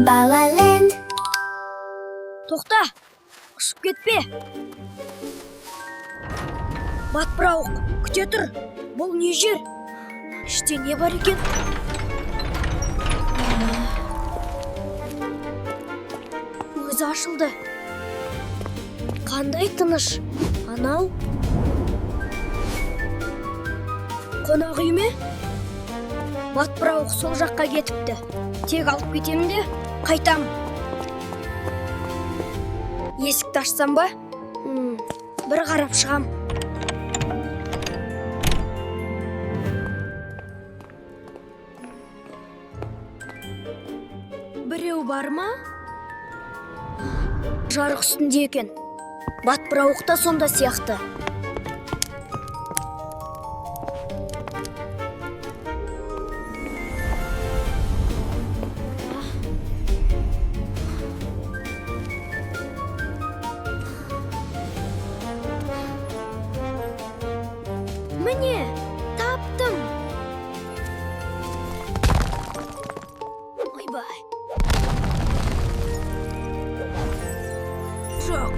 Балаленд. Тоқта, ұшып кетпе. Батпырауық, күте тұр. Бұл не жер? Іште не бар екен? Өзі ашылды. Қандай тыныш? Анау? Қонақ үй ме? Батпырауық сол жаққа кетіпті. Тек алып кетемін де, қайтам. Есікті ашсам ба? Бір қарап шығам. Біреу бар ма? Жарық үстінде екен. Батпырауық та сонда сияқты. Міне, таптым. Ойбай. Жоқ.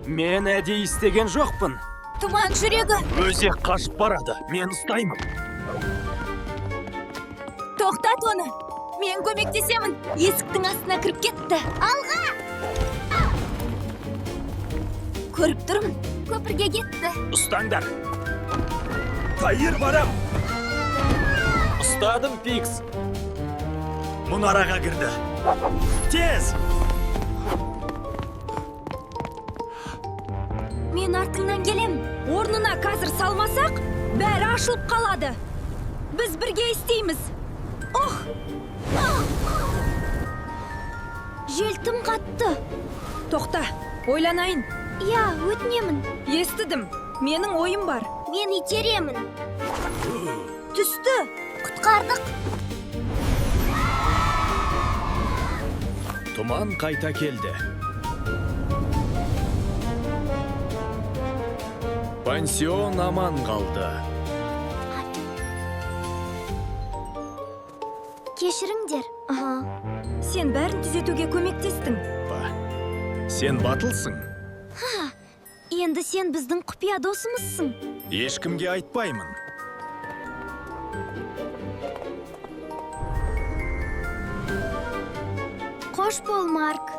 Мен әдейі істеген жоқпын. Тұман жүрегі. Өзек қашып барады. Мен ұстаймын. Тоқтат оны. Мен көмектесемін. Есіктің астына кіріп кетті. Алға! Көріп тұрмын. Көпірге кетті. Ұстаңдар. Қайыр барам. Ұстадым, Пикс. Мұнараға кірді. Тез! Мен артыңнан келем. Орнына қазір салмасақ, бәрі ашылып қалады. Біз бірге істейміз. Ох! Жел тым қатты. Тоқта, ойланайын. Я, өтінемін. Естідім. Менің ойым бар. Мен итеремін. Түсті. Құтқардық. Тұман қайта келді. Пансион аман қалды. Кешіріңдер. Сен бәрін түзетуге көмектестің. Сен батылсың. Енді сен біздің құпия досымызсың. Ешкімге айтпаймын. Қош бол, Марк.